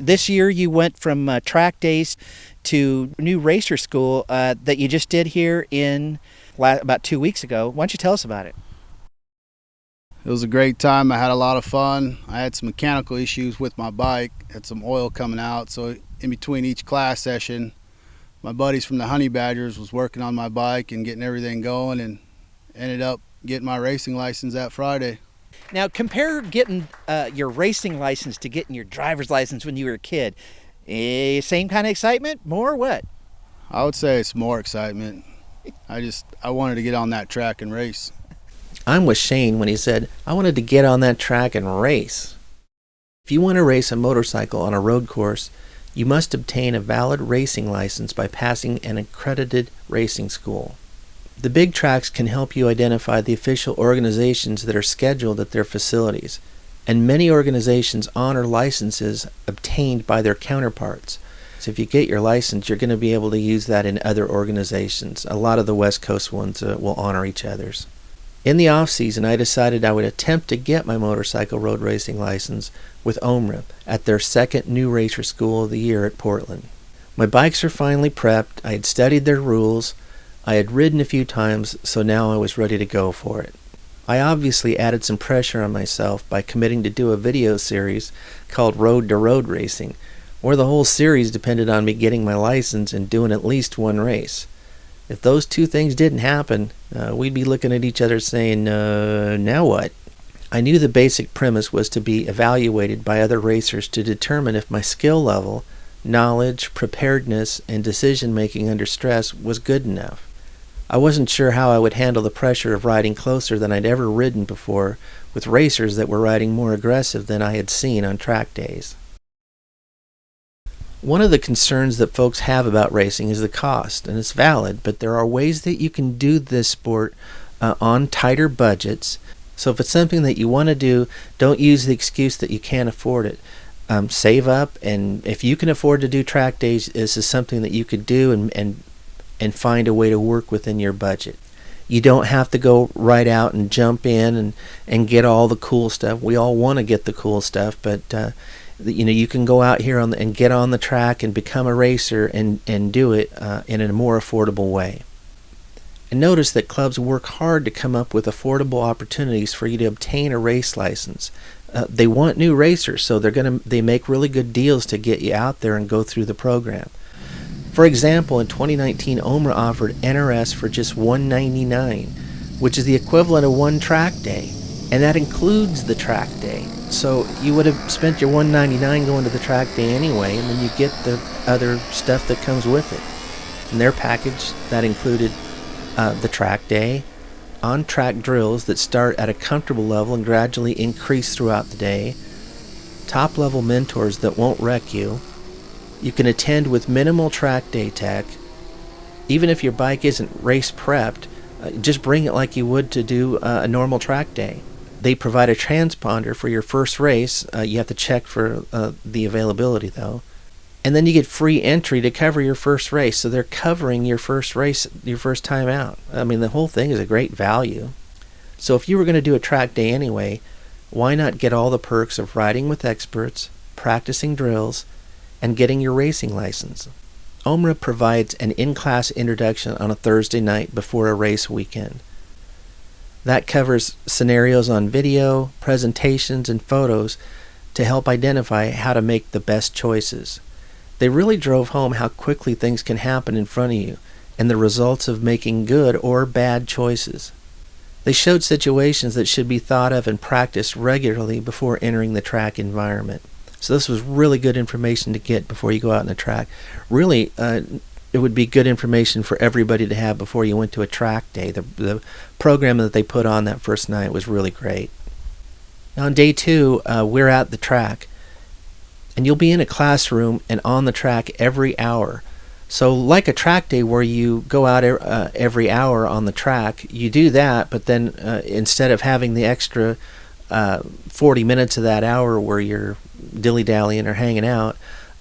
This year you went from track days to new racer school that you just did here in about 2 weeks ago. Why don't you tell us about it? It was a great time. I had a lot of fun. I had some mechanical issues with my bike, had some oil coming out, so in between each class session, my buddies from the Honey Badgers was working on my bike and getting everything going, and ended up getting my racing license that Friday. Now, compare getting your racing license to getting your driver's license when you were a kid. Same kind of excitement? More? What? I would say it's more excitement. I wanted to get on that track and race. I'm with Shane when he said, I wanted to get on that track and race. If you want to race a motorcycle on a road course, you must obtain a valid racing license by passing an accredited racing school. The big tracks can help you identify the official organizations that are scheduled at their facilities, and many organizations honor licenses obtained by their counterparts. So if you get your license, you're going to be able to use that in other organizations. A lot of the West Coast ones will honor each other's. In the off-season, I decided I would attempt to get my motorcycle road racing license with OMRA at their second new racer school of the year at Portland. My bikes are finally prepped. I had studied their rules. I had ridden a few times, so now I was ready to go for it. I obviously added some pressure on myself by committing to do a video series called Road to Road Racing, where the whole series depended on me getting my license and doing at least one race. If those two things didn't happen, we'd be looking at each other saying, now what? I knew the basic premise was to be evaluated by other racers to determine if my skill level, knowledge, preparedness, and decision-making under stress was good enough. I wasn't sure how I would handle the pressure of riding closer than I'd ever ridden before with racers that were riding more aggressive than I had seen on track days. One of the concerns that folks have about racing is the cost, and it's valid, but there are ways that you can do this sport on tighter budgets. So if it's something that you want to do, don't use the excuse that you can't afford it. Save up, and if you can afford to do track days, this is something that you could do and find a way to work within your budget. You don't have to go right out and jump in and get all the cool stuff. We all want to get the cool stuff, but you can go out here and get on the track and become a racer and do it in a more affordable way. And notice that clubs work hard to come up with affordable opportunities for you to obtain a race license. They want new racers, so they make really good deals to get you out there and go through the program. For example, in 2019, OMRA offered NRS for just $199, which is the equivalent of one track day, and that includes the track day. So you would have spent your $199 going to the track day anyway, and then you get the other stuff that comes with it. In their package, that included the track day, on-track drills that start at a comfortable level and gradually increase throughout the day, top-level mentors that won't wreck you. You can attend with minimal track day tech. Even if your bike isn't race prepped, just bring it like you would to do a normal track day. They provide a transponder for your first race. You have to check for the availability though. And then you get free entry to cover your first race. So they're covering your first race, your first time out. I mean, the whole thing is a great value. So if you were going to do a track day anyway, why not get all the perks of riding with experts, practicing drills, and getting your racing license? OMRA provides an in-class introduction on a Thursday night before a race weekend. That covers scenarios on video, presentations, and photos to help identify how to make the best choices. They really drove home how quickly things can happen in front of you and the results of making good or bad choices. They showed situations that should be thought of and practiced regularly before entering the track environment. So this was really good information to get before you go out on the track. Really, it would be good information for everybody to have before you went to a track day. The program that they put on that first night was really great. Now on day 2, we're at the track, and you'll be in a classroom and on the track every hour. So like a track day where you go out every hour on the track, you do that, but then instead of having the extra 40 minutes of that hour where you're dilly-dallying or hanging out,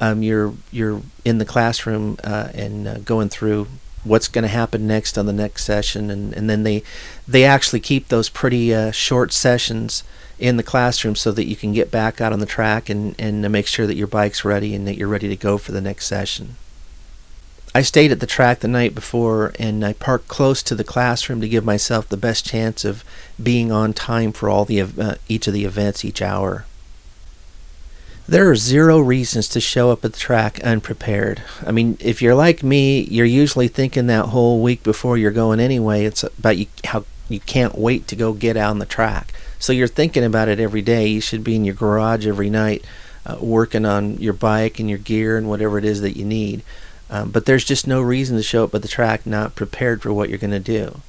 you're in the classroom and going through what's going to happen next on the next session, and then they actually keep those pretty short sessions in the classroom so that you can get back out on the track and make sure that your bike's ready and that you're ready to go for the next session. I stayed at the track the night before, and I parked close to the classroom to give myself the best chance of being on time for all each of the events each hour. There are 0 reasons to show up at the track unprepared. I mean, if you're like me, you're usually thinking that whole week before you're going anyway, it's about how you can't wait to go get out on the track. So you're thinking about it every day. You should be in your garage every night working on your bike and your gear and whatever it is that you need. But there's just no reason to show up at the track not prepared for what you're going to do.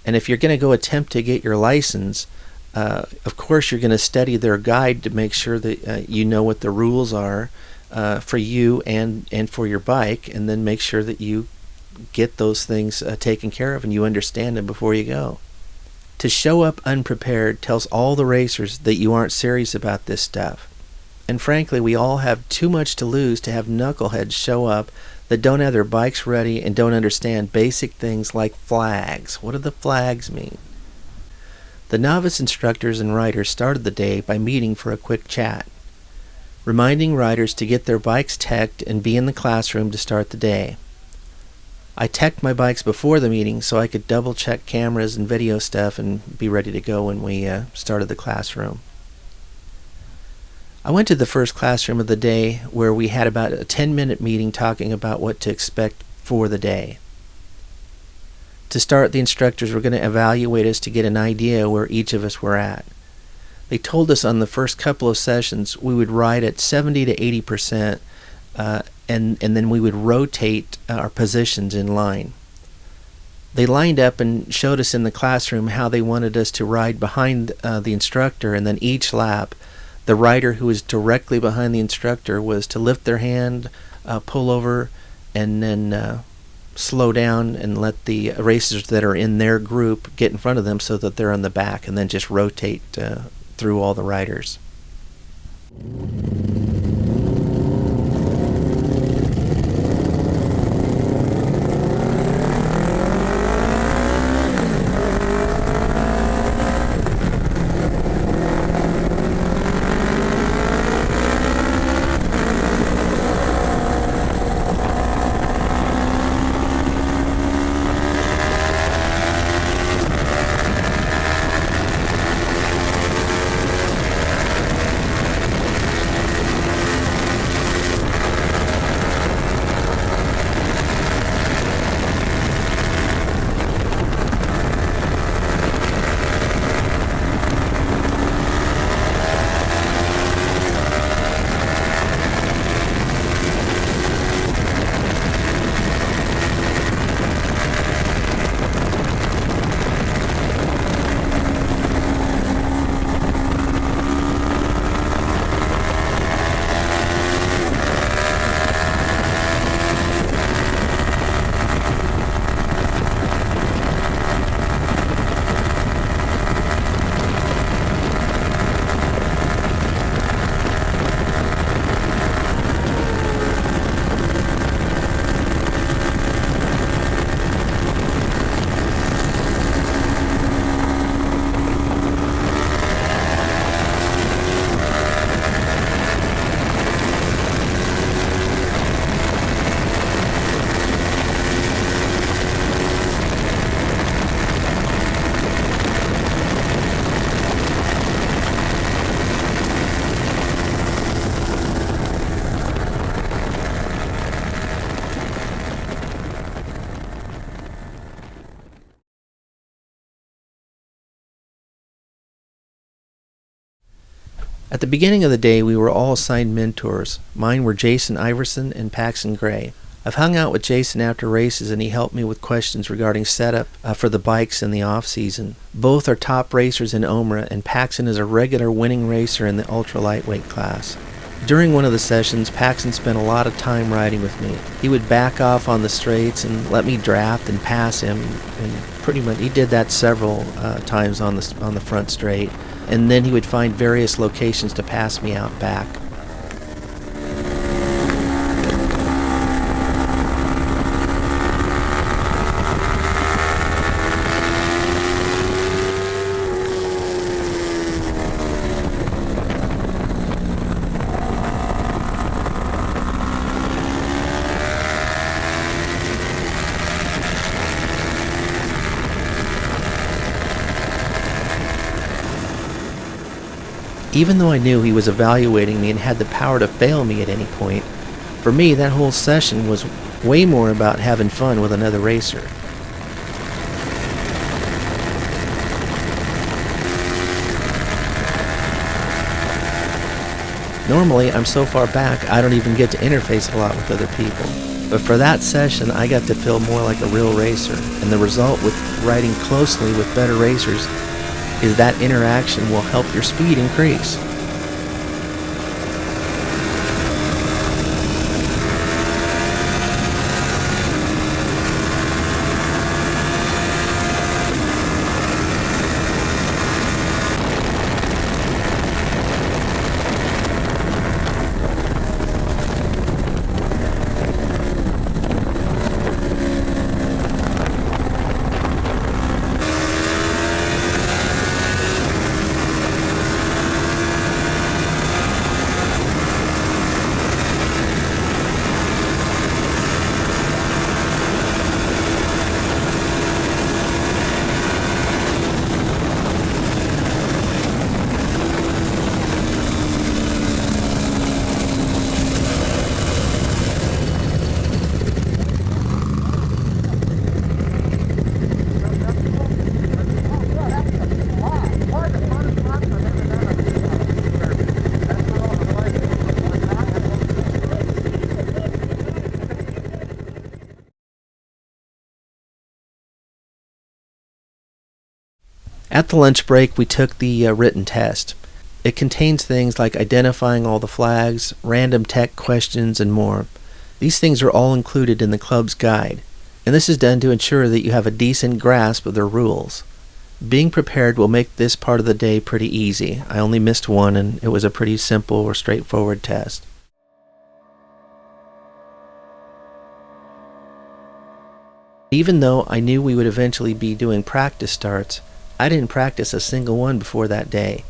And if you're going to go attempt to get your license, of course you're going to study their guide to make sure that you know what the rules are for you and for your bike, and then make sure that you get those things taken care of and you understand them before you go. To show up unprepared tells all the racers that you aren't serious about this stuff. And frankly, we all have too much to lose to have knuckleheads show up that don't have their bikes ready and don't understand basic things like flags. What do the flags mean? The novice instructors and riders started the day by meeting for a quick chat, reminding riders to get their bikes teched and be in the classroom to start the day. I teched my bikes before the meeting so I could double check cameras and video stuff and be ready to go when we started the classroom. I went to the first classroom of the day where we had about a 10-minute meeting talking about what to expect for the day. To start, the instructors were going to evaluate us to get an idea where each of us were at. They told us on the first couple of sessions we would ride at 70 to 80%, and then we would rotate our positions in line. They lined up and showed us in the classroom how they wanted us to ride behind the instructor, and then each lap the rider who was directly behind the instructor was to lift their hand, pull over, and then slow down and let the racers that are in their group get in front of them so that they're on the back, and then just rotate through all the riders. At the beginning of the day, we were all assigned mentors. Mine were Jason Iverson and Paxton Gray. I've hung out with Jason after races, and he helped me with questions regarding setup for the bikes in the off-season. Both are top racers in OMRA, and Paxton is a regular winning racer in the ultra-lightweight class. During one of the sessions, Paxton spent a lot of time riding with me. He would back off on the straights and let me draft and pass him, and pretty much he did that several times on the front straight. And then he would find various locations to pass me out back. Even though I knew he was evaluating me and had the power to fail me at any point, for me that whole session was way more about having fun with another racer. Normally, I'm so far back I don't even get to interface a lot with other people. But for that session, I got to feel more like a real racer, and the result with riding closely with better racers is that interaction will help your speed increase. At the lunch break, we took the written test. It contains things like identifying all the flags, random tech questions, and more. These things are all included in the club's guide, and this is done to ensure that you have a decent grasp of their rules. Being prepared will make this part of the day pretty easy. I only missed one, and it was a pretty simple or straightforward test. Even though I knew we would eventually be doing practice starts, I didn't practice a single one before that day.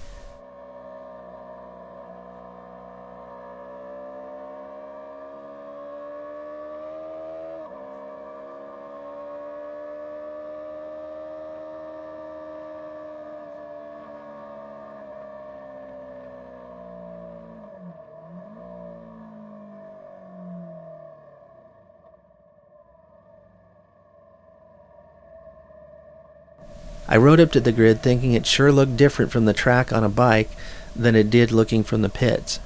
I rode up to the grid thinking it sure looked different from the track on a bike than it did looking from the pits.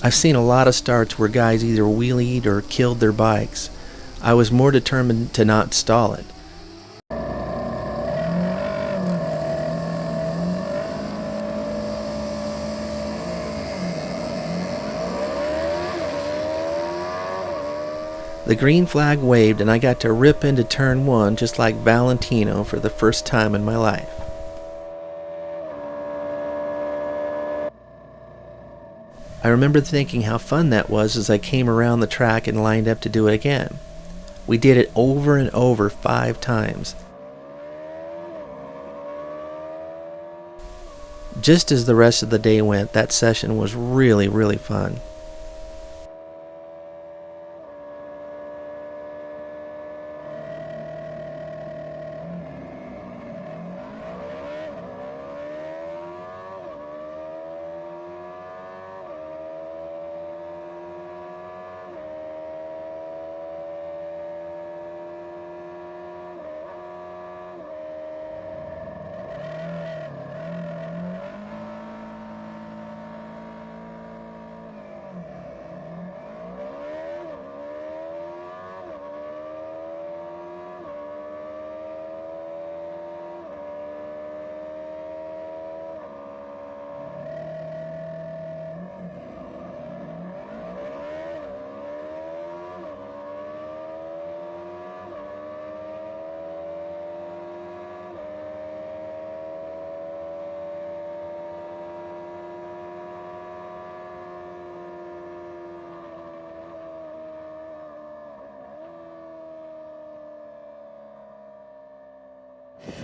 I've seen a lot of starts where guys either wheelied or killed their bikes. I was more determined to not stall it. The green flag waved and I got to rip into turn 1 just like Valentino for the first time in my life. I remember thinking how fun that was as I came around the track and lined up to do it again. We did it over and over 5 times. Just as the rest of the day went, that session was really fun.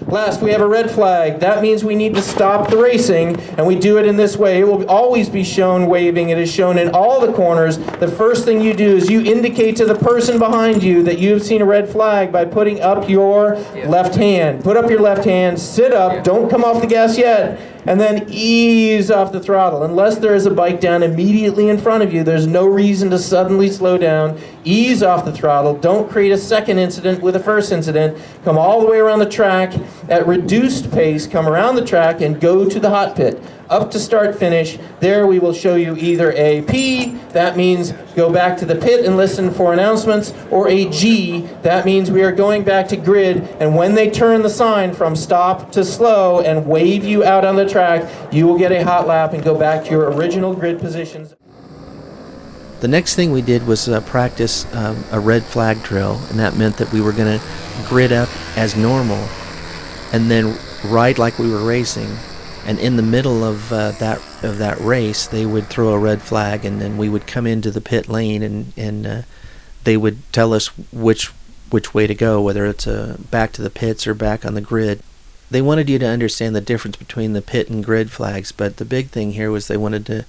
Last, we have a red flag. That means we need to stop the racing, and we do it in this way. It will always be shown waving. It is shown in all the corners. The first thing you do is you indicate to the person behind you that you've seen a red flag by putting up your left hand. Put up your left hand, sit up, don't come off the gas yet, and then ease off the throttle. Unless there is a bike down immediately in front of you, there's no reason to suddenly slow down. Ease off the throttle. Don't create a second incident with a first incident. Come all the way around the track at reduced pace. Come around the track and go to the hot pit. Up to start finish. There we will show you either a P, that means go back to the pit and listen for announcements, or a G, that means we are going back to grid, and when they turn the sign from stop to slow and wave you out on the track, you will get a hot lap and go back to your original grid positions. The next thing we did was practice a red flag drill, and that meant that we were going to grid up as normal and then ride like we were racing. And in the middle of that race, they would throw a red flag, and then we would come into the pit lane, and they would tell us which way to go, whether it's back to the pits or back on the grid. They wanted you to understand the difference between the pit and grid flags, but the big thing here was they wanted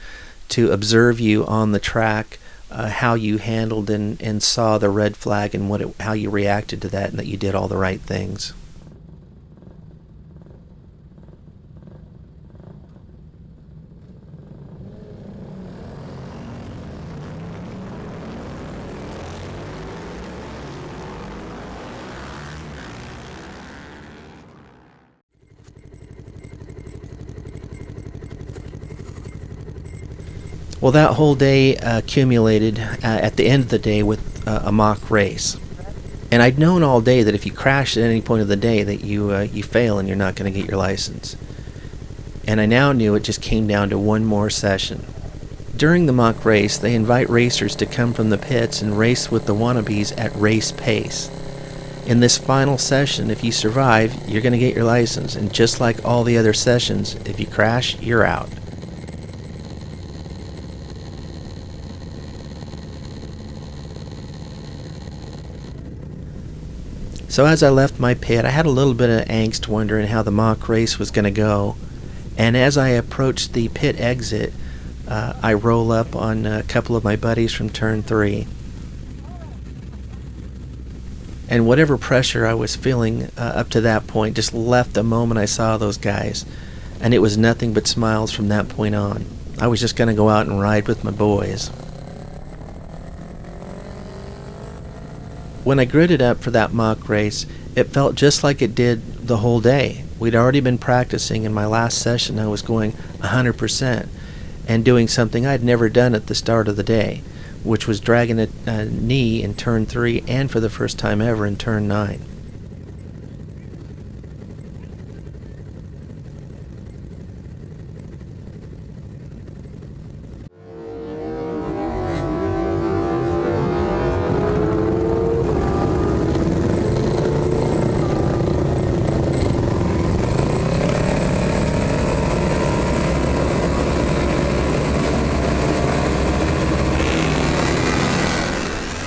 to observe you on the track, how you handled and saw the red flag, and how you reacted to that, and that you did all the right things. Well, that whole day accumulated at the end of the day with a mock race. And I'd known all day that if you crash at any point of the day that you fail and you're not going to get your license. And I now knew it just came down to one more session. During the mock race, they invite racers to come from the pits and race with the wannabes at race pace. In this final session, if you survive, you're going to get your license. And just like all the other sessions, if you crash, you're out. So as I left my pit, I had a little bit of angst wondering how the mock race was going to go. And as I approached the pit exit, I roll up on a couple of my buddies from turn 3. And whatever pressure I was feeling up to that point just left the moment I saw those guys. And it was nothing but smiles from that point on. I was just going to go out and ride with my boys. When I gridded up for that mock race, it felt just like it did the whole day. We'd already been practicing. In my last session, I was going 100% and doing something I'd never done at the start of the day, which was dragging a knee in turn 3 and for the first time ever in turn 9.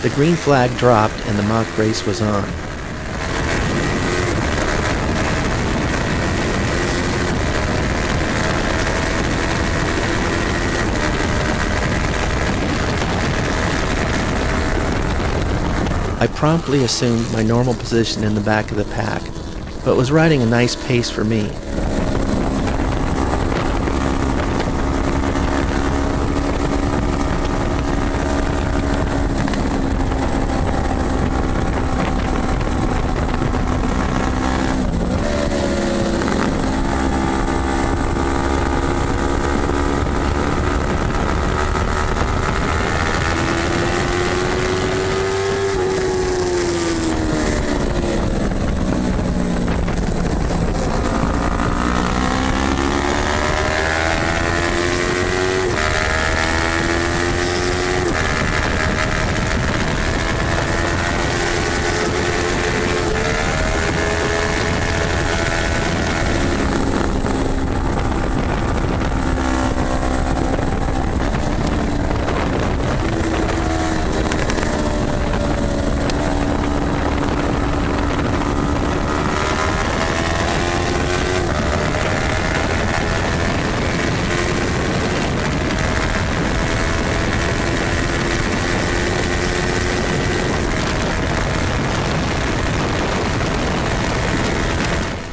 The green flag dropped and the mock race was on. I promptly assumed my normal position in the back of the pack, but was riding a nice pace for me.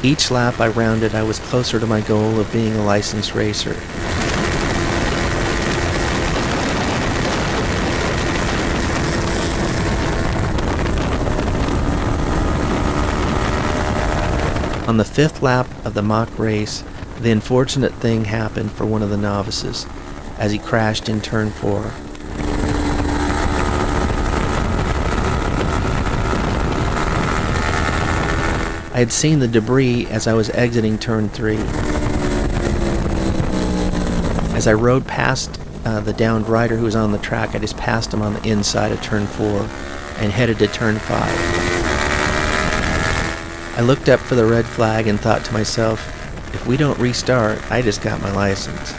Each lap I rounded, I was closer to my goal of being a licensed racer. On the 5th lap of the mock race, the unfortunate thing happened for one of the novices as he crashed in turn 4. I had seen the debris as I was exiting turn 3. As I rode past the downed rider who was on the track, I just passed him on the inside of turn 4 and headed to turn 5. I looked up for the red flag and thought to myself, if we don't restart, I just got my license.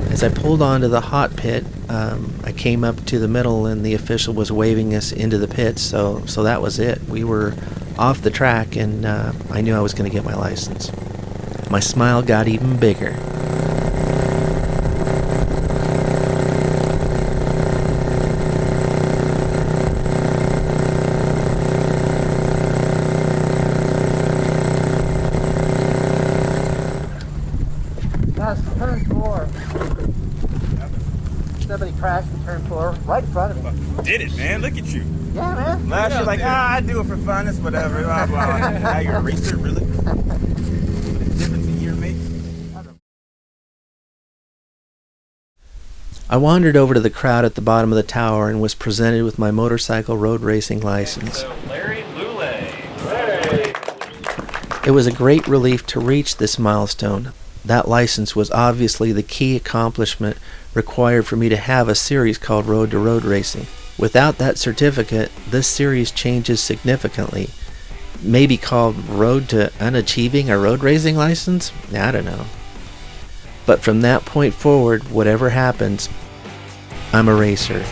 As I pulled onto the hot pit, I came up to the middle and the official was waving us into the pits, so that was it. We were off the track and I knew I was going to get my license. My smile got even bigger. That's turn 4. Somebody crashed in turn 4 right in front of me. Did it, man. Look at you. Yeah, man. Last year, like, I do it for fun. It's whatever. Blah, blah. Now you're a racer, really? What a difference a year makes. I wandered over to the crowd at the bottom of the tower and was presented with my motorcycle road racing license. Larry Lule. It was a great relief to reach this milestone. That license was obviously the key accomplishment required for me to have a series called Road to Road Racing. Without that certificate, this series changes significantly. Maybe called Road to Unachieving a Road Racing License? I don't know. But from that point forward, whatever happens, I'm a racer.